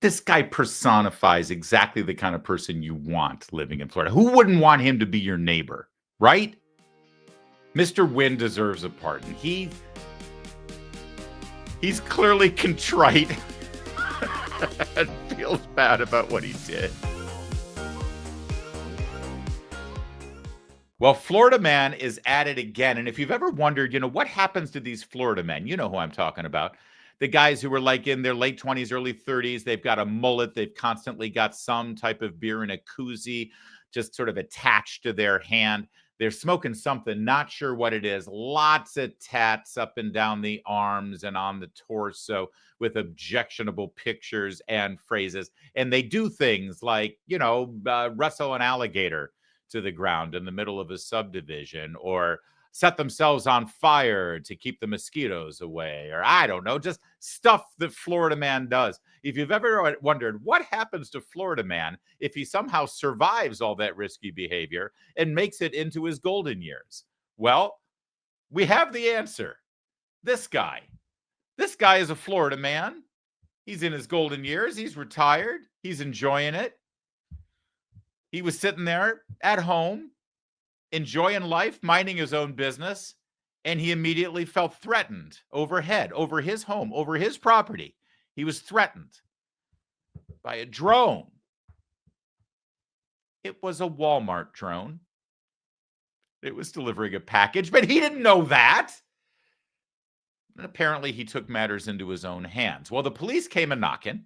This guy personifies exactly the kind of person you want living in Florida. Who wouldn't want him to be your neighbor, right? Mr. Wynn deserves a pardon. He's clearly contrite and feels bad about what he did. Well, Florida man is at it again. And if you've ever wondered, what happens to these Florida men, you know who I'm talking about. The guys who are like in their late 20s, early 30s, they've got a mullet. They've constantly got some type of beer in a koozie just sort of attached to their hand. They're smoking something, not sure what it is. Lots of tats up and down the arms and on the torso with objectionable pictures and phrases. And they do things like, wrestle an alligator to the ground in the middle of a subdivision, or set themselves on fire to keep the mosquitoes away, or I don't know, just stuff that Florida man does. If you've ever wondered what happens to Florida man if he somehow survives all that risky behavior and makes it into his golden years, well, we have the answer. This guy is a Florida man. He's in his golden years. He's retired. He's enjoying it. He was sitting there at home, enjoying life, minding his own business, and he immediately felt threatened overhead, over his home, over his property. He was threatened by a drone. It was a Walmart drone. It was delivering a package, but he didn't know that. And apparently he took matters into his own hands. Well, the police came a-knocking.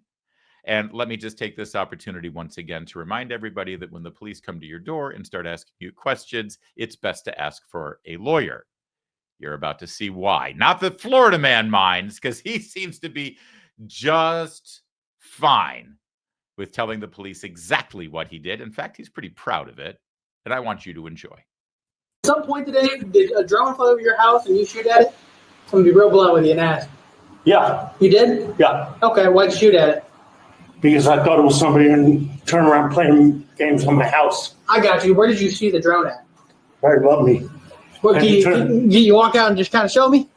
And let me just take this opportunity once again to remind everybody that when the police come to your door and start asking you questions, it's best to ask for a lawyer. You're about to see why. Not that Florida man minds, because he seems to be just fine with telling the police exactly what he did. In fact, he's pretty proud of it, and I want you to enjoy. At some point today, did a drone fly over your house and you shoot at it? I'm going to be real blunt with you and ask. Yeah. You did? Yeah. Okay, why'd you shoot at it? Because I thought it was somebody and turn around playing games on my house. I got you. Where did you see the drone at? Right above me. What, can you walk out and just kind of show me?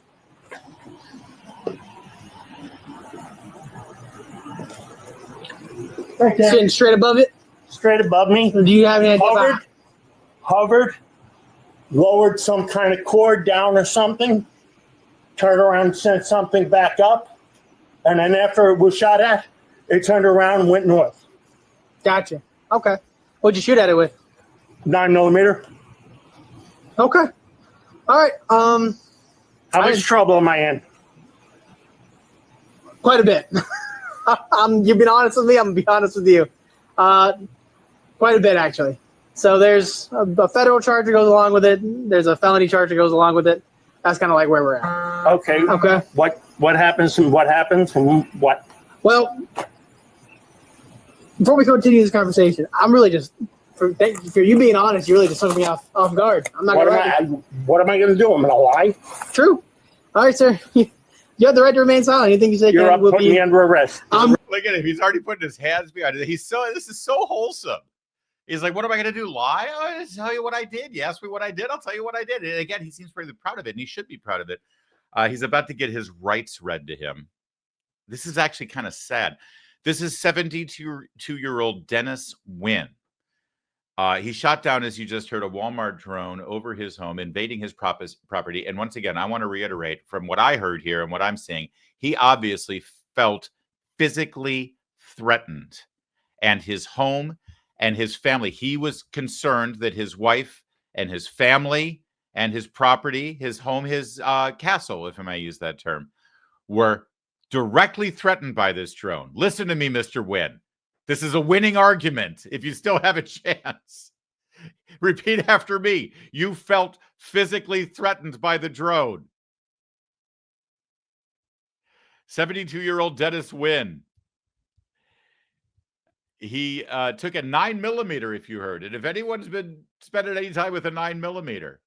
Right there. Sitting straight above it? Straight above me. Do you have any idea? Hovered, lowered some kind of cord down or something, turned around and sent something back up, and then after it was shot at, it turned around and went north. Gotcha. Okay. What'd you shoot at it with? 9mm. Okay. All right. How much trouble am I in? Quite a bit. You've been honest with me. I'm gonna be honest with you. Quite a bit, actually. So there's a federal charge that goes along with it. There's a felony charge that goes along with it. That's kind of like where we're at. Okay. Okay. What happens and what happens and what? Well, before we continue this conversation, I'm really just for you being honest. You really just took me off guard. I'm not What am I going to do? I'm going to lie? True. All right, sir. You have the right to remain silent. Anything you say You're up putting me under arrest. Look at him. He's already putting his hands behind it. This is so wholesome. He's like, what am I going to do? Lie? I'll tell you what I did. You ask me what I did, I'll tell you what I did. And again, he seems pretty proud of it, and he should be proud of it. He's about to get his rights read to him. This is actually kind of sad. This is 72-year-old Dennis Wynn. He shot down, as you just heard, a Walmart drone over his home, invading his property. And once again, I want to reiterate from what I heard here and what I'm seeing, he obviously felt physically threatened. And his home and his family, he was concerned that his wife and his family and his property, his home, his castle, if I may use that term, were directly threatened by this drone. Listen to me, Mr. Wynn. This is a winning argument if you still have a chance. Repeat after me. You felt physically threatened by the drone. 72-year-old Dennis Wynn. He took a 9mm, if you heard it. If anyone's been spending any time with a 9mm,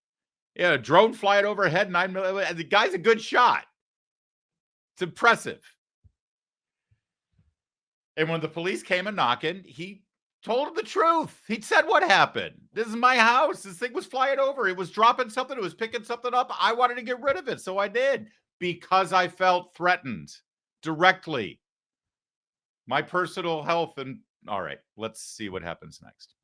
yeah, a drone flying overhead, 9mm. The guy's a good shot. It's impressive. And when the police came a-knocking, he told them the truth. He said what happened. This is my house. This thing was flying over. It was dropping something. It was picking something up. I wanted to get rid of it, so I did. Because I felt threatened directly. My personal health and all right, let's see what happens next.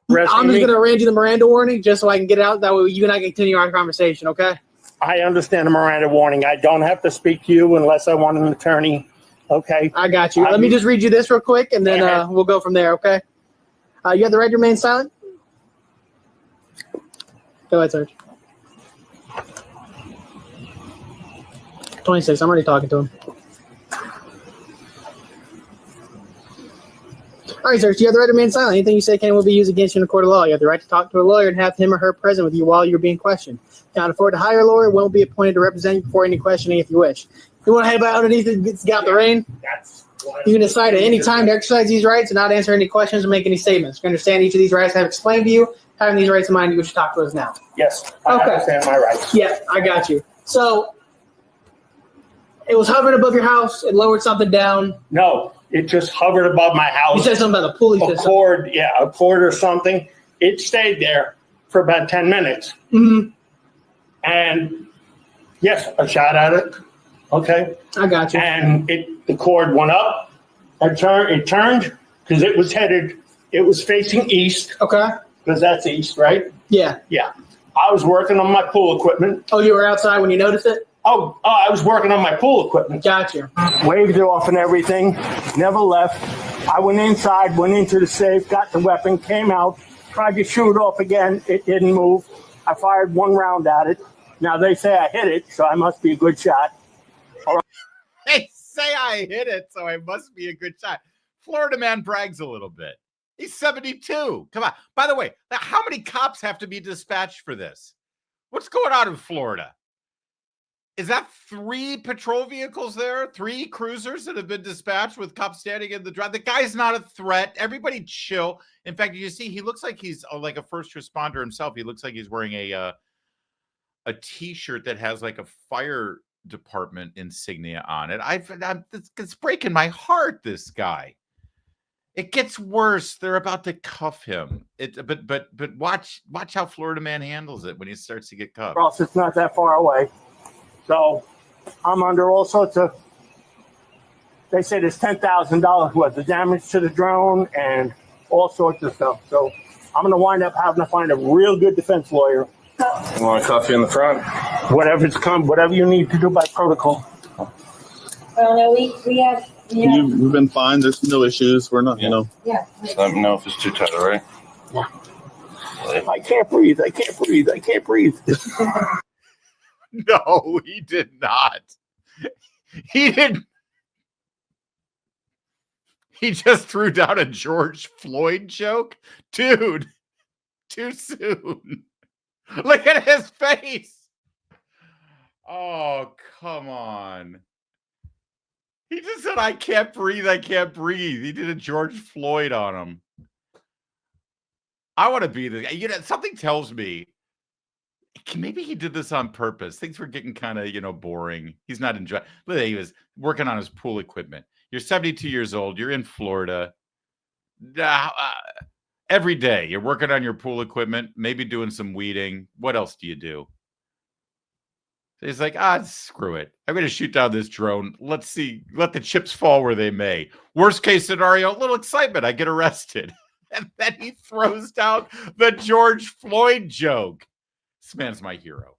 I'm just going to arrange you the Miranda warning just so I can get it out. That way you and I can continue our conversation, okay? I understand the Miranda warning. I don't have to speak to you unless I want an attorney. Okay. I got you. Let me just read you this real quick, and then we'll go from there, okay? You have the right to remain silent. Go ahead, Serge. 26. I'm already talking to him. All right, Serge, you have the right to remain silent. Anything you say can will be used against you in a court of law. You have the right to talk to a lawyer and have him or her present with you while you're being questioned. If you can't afford to hire a lawyer, won't be appointed to represent you before any questioning if you wish. You want to head about underneath it, get out the rain? You can decide at any time to exercise these rights and not answer any questions or make any statements. You understand each of these rights I have explained to you. Having these rights in mind, you should talk to us now. Yes, I understand my rights. Yeah, I got you. So it was hovering above your house. It lowered something down. No, it just hovered above my house. You said something about the pulley A system. cord, a cord or something. It stayed there for about 10 minutes. Mm-hmm. And yes, I shot at it. Okay. I got you. And the cord went up. It turned because it was facing east Okay. because that's east, right? Yeah. Yeah. I was working on my pool equipment. Oh, you were outside when you noticed it? Oh, I was working on my pool equipment. Gotcha. Waved it off and everything. Never left. I went inside, went into the safe, got the weapon, came out, tried to shoot off again. It didn't move. I fired one round at it. Now they say I hit it, so I must be a good shot. They say I hit it, so I must be a good shot. Florida man brags a little bit. He's 72. Come on. By the way, how many cops have to be dispatched for this? What's going on in Florida? Is that 3 patrol vehicles there? 3 cruisers that have been dispatched with cops standing in the drive? The guy's not a threat. Everybody chill. In fact, you see, he looks like he's like a first responder himself. He looks like he's wearing a T-shirt that has like a fire department insignia on it. It's breaking my heart, this guy. It gets worse. They're about to cuff him. But watch how Florida man handles it when he starts to get cuffed. Ross, it's not that far away. So I'm under all sorts of, they say there's $10,000 worth of damage to the drone and all sorts of stuff. So I'm going to wind up having to find a real good defense lawyer. You want to cuff you in the front? Whatever you need to do by protocol. Well, no, we have. Yeah. We've been fine. There's no issues. We're not, Yeah. Just let me know if it's too tight, all right? I can't breathe. No, he did not. He didn't. He just threw down a George Floyd joke. Dude, too soon. Look at his face. Oh, come on. He just said, I can't breathe. He did a George Floyd on him. I want to be the guy. Something tells me maybe he did this on purpose. Things were getting kind of, boring. He's not enjoying. He was working on his pool equipment. You're 72 years old. You're in Florida. Every day you're working on your pool equipment, maybe doing some weeding. What else do you do? He's like, screw it. I'm going to shoot down this drone. Let's see. Let the chips fall where they may. Worst case scenario, a little excitement. I get arrested. And then he throws down the George Floyd joke. This man's my hero.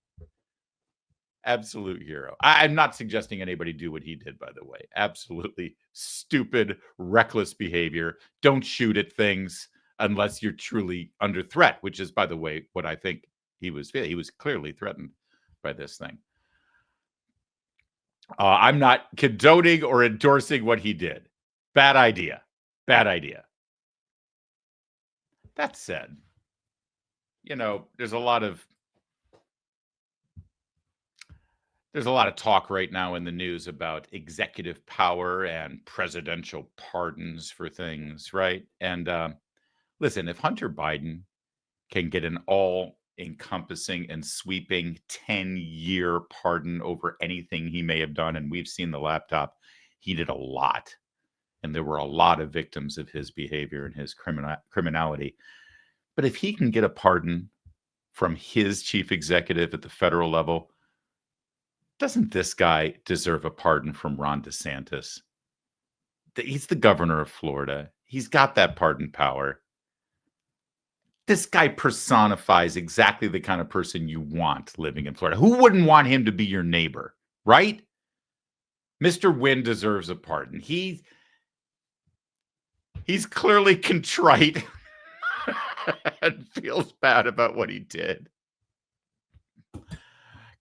Absolute hero. I'm not suggesting anybody do what he did, by the way. Absolutely stupid, reckless behavior. Don't shoot at things unless you're truly under threat, which is, by the way, what I think he was feeling. He was clearly threatened by this thing. I'm not condoning or endorsing what he did. Bad idea. That said, there's a lot of talk right now in the news about executive power and presidential pardons for things, right? And listen, if Hunter Biden can get an all-encompassing and sweeping 10-year pardon over anything he may have done, and we've seen the laptop, he did a lot. And there were a lot of victims of his behavior and his criminality. But if he can get a pardon from his chief executive at the federal level, doesn't this guy deserve a pardon from Ron DeSantis? He's the governor of Florida. He's got that pardon power. This guy personifies exactly the kind of person you want living in Florida. Who wouldn't want him to be your neighbor, right? Mr. Wynn deserves a pardon. He's clearly contrite and feels bad about what he did.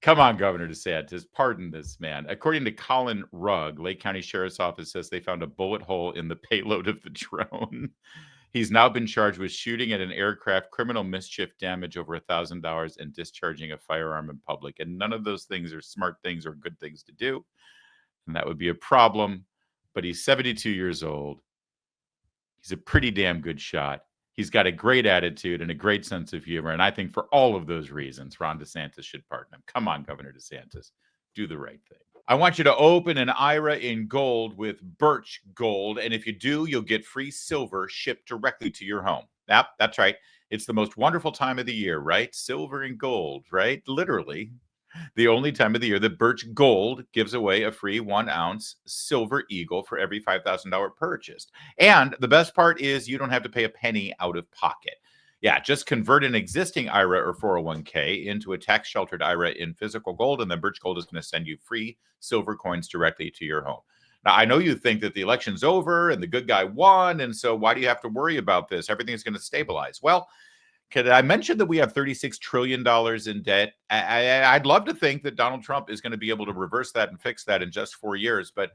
Come on, Governor DeSantis, pardon this man. According to Colin Rugg, Lake County Sheriff's Office says they found a bullet hole in the payload of the drone. He's now been charged with shooting at an aircraft, criminal mischief, damage over $1,000, and discharging a firearm in public. And none of those things are smart things or good things to do. And that would be a problem. But he's 72 years old. He's a pretty damn good shot. He's got a great attitude and a great sense of humor. And I think for all of those reasons, Ron DeSantis should pardon him. Come on, Governor DeSantis. Do the right thing. I want you to open an IRA in gold with Birch Gold. And if you do, you'll get free silver shipped directly to your home. Yep, that's right. It's the most wonderful time of the year, right? Silver and gold, right? Literally. The only time of the year that Birch Gold gives away a free 1-ounce silver eagle for every $5,000 purchased. And the best part is you don't have to pay a penny out of pocket. Yeah, just convert an existing IRA or 401k into a tax-sheltered IRA in physical gold, and then Birch Gold is going to send you free silver coins directly to your home. Now, I know you think that the election's over and the good guy won, and so why do you have to worry about this? Everything's going to stabilize. Well, could I mention that we have $36 trillion in debt? I'd love to think that Donald Trump is going to be able to reverse that and fix that in just 4 years, but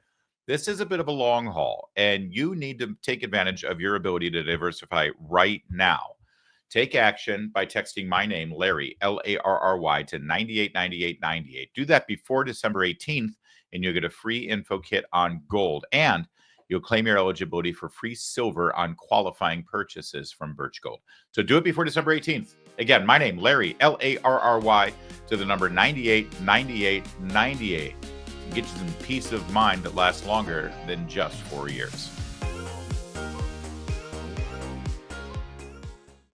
this is a bit of a long haul, and you need to take advantage of your ability to diversify right now. Take action by texting my name, Larry, L-A-R-R-Y, to 989898. Do that before December 18th, and you'll get a free info kit on gold. And you'll claim your eligibility for free silver on qualifying purchases from Birch Gold. So do it before December 18th. Again, my name, Larry, L-A-R-R-Y, to the number 989898. Get you some peace of mind that lasts longer than just 4 years.